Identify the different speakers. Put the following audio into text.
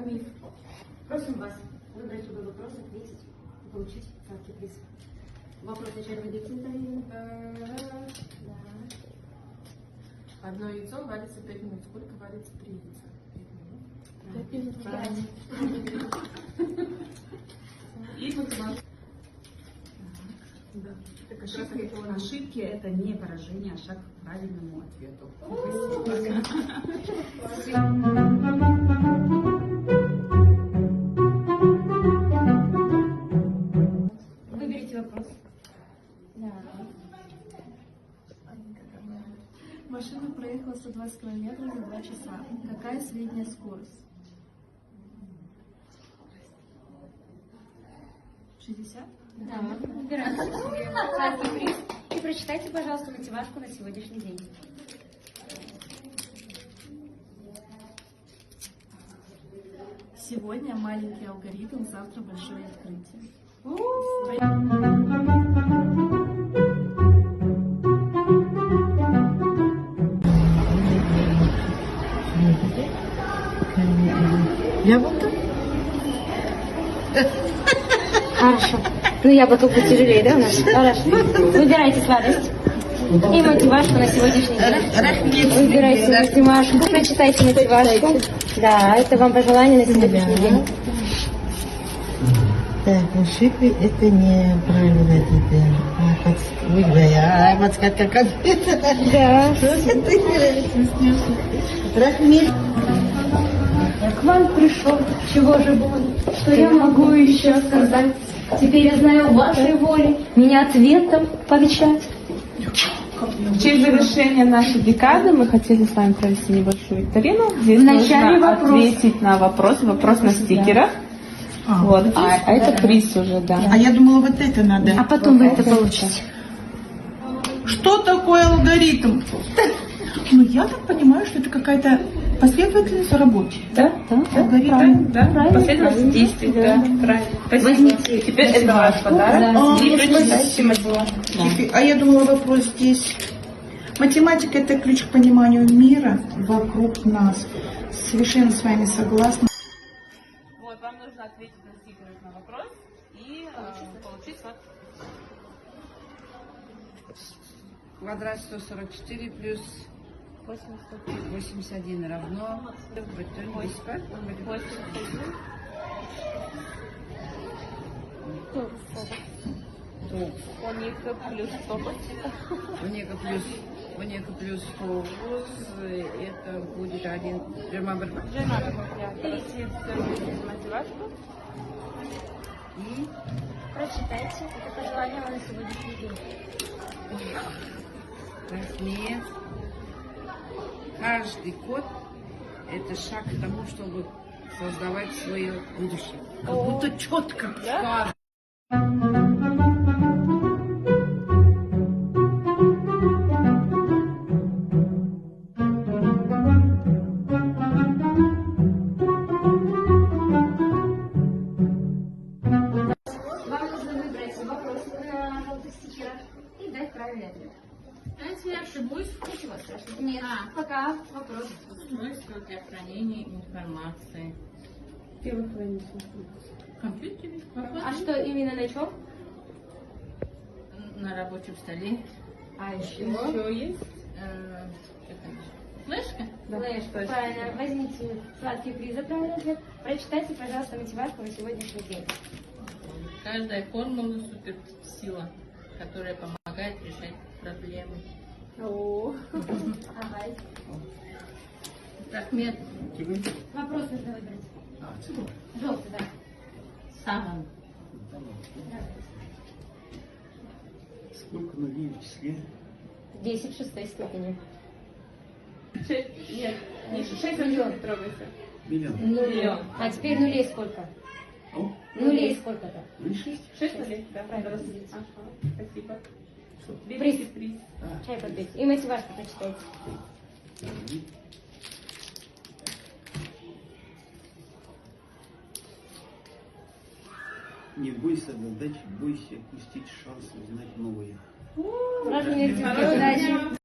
Speaker 1: Миф. Просим вас выбрать любой вопрос, ответить и получить сладкий приз. Вопрос начальной дикции.
Speaker 2: Одно яйцо варится 5 минут. Сколько варится 3 яйца?
Speaker 1: 5 минут.
Speaker 2: 5 минут. И математика. Да.
Speaker 3: Ошибки – это не поражение, а шаг к правильному ответу.
Speaker 1: Выберите вопрос. Да.
Speaker 4: Машина проехала 120 километров за 2 часа. Какая средняя скорость? 60?
Speaker 1: Да, выбирайте себе сладкий приз. И прочитайте, пожалуйста, мотивашку на сегодняшний день.
Speaker 4: Сегодня маленький алгоритм, завтра большое открытие.
Speaker 5: Яблоко?
Speaker 1: Хорошо. Ну, яблоко потяжелее, да, у нас? Хорошо. Выбирайте сладость. И мотивашку на сегодняшний день. Выбирайте мотивашку, прочитайте мотивашку. Да, это вам пожелание на сегодняшний день.
Speaker 5: Так, ошибки это неправильно. Это подсказка конфета.
Speaker 1: Да.
Speaker 5: Рахмиль.
Speaker 1: Я к вам пришел, чего же более, что я могу еще сказать? Теперь я знаю вашей воли, меня ответом повечать.
Speaker 2: В честь завершения нашей декады мы хотели с вами провести небольшую викторину. Здесь
Speaker 1: Вначале
Speaker 2: нужно
Speaker 1: вопрос.
Speaker 2: ответить на вопрос на стикерах. Вот. А это приз уже, да.
Speaker 5: А я думала, вот это надо.
Speaker 1: А потом вы это получите.
Speaker 5: Что такое алгоритм? Ну, я так понимаю, что это какая-то последовательность рабочая.
Speaker 2: Да,
Speaker 5: Алгоритм.
Speaker 2: да. Последовательность действий, да. Правильно.
Speaker 1: Возьмите.
Speaker 2: Теперь это ваш подарок.
Speaker 1: Да.
Speaker 2: И прочитайте мотивашку.
Speaker 5: А я думала, вопрос здесь. Математика – это ключ к пониманию мира вокруг нас. Совершенно с вами согласна.
Speaker 2: Вот, вам нужно ответить на стикерах на вопрос и получить сладкий.
Speaker 6: Квадрат 144 плюс 81 равно.
Speaker 2: Оника плюс топот.
Speaker 6: Онека плюс фокус. Это будет один.
Speaker 2: Берите мотивашку.
Speaker 6: И
Speaker 1: Прочитайте это пожелание вам на сегодняшний день.
Speaker 6: размер. Каждый код – это шаг к тому, чтобы создавать свое будущее. Как будто четко.
Speaker 2: Да?
Speaker 1: Вам нужно выбрать вопрос на желтых стикерах и дать правильный ответ.
Speaker 7: А если я ошибусь?
Speaker 1: Ничего страшного. Нет, пока вопрос.
Speaker 7: Устройство для хранения информации.
Speaker 2: Где вы храните?
Speaker 7: В компьютере?
Speaker 1: А что именно на чем?
Speaker 7: На рабочем столе.
Speaker 1: А еще?
Speaker 2: Еще есть?
Speaker 7: Что-то еще. Флешка?
Speaker 1: Флешка. Правильно. Возьмите сладкий приз за правильный ответ. Прочитайте, пожалуйста, мотивашку на сегодняшний день.
Speaker 7: Каждая формула суперсила, которая помогает решать проблемы.
Speaker 1: Ага.
Speaker 7: Так, нет.
Speaker 1: Вопрос нужно выбрать. Желтый, да.
Speaker 7: Самым.
Speaker 8: Сколько нулей в числе?
Speaker 1: 10 в шестой степени.
Speaker 2: 6, нет, не 6
Speaker 1: Миллион.
Speaker 2: трогайся.
Speaker 8: Миллион.
Speaker 1: Миллион. А теперь нулей сколько?
Speaker 8: О,
Speaker 1: Нулей сколько-то?
Speaker 8: ну и 6.
Speaker 2: 6 нулей? Да, правильно. Ага, спасибо.
Speaker 1: Приз.
Speaker 2: Берите приз.
Speaker 1: Чай попить. И мотивашку прочитайте.
Speaker 8: Не бойся задач, бойся упустить шанс узнать новое.
Speaker 1: Сразу не удачи.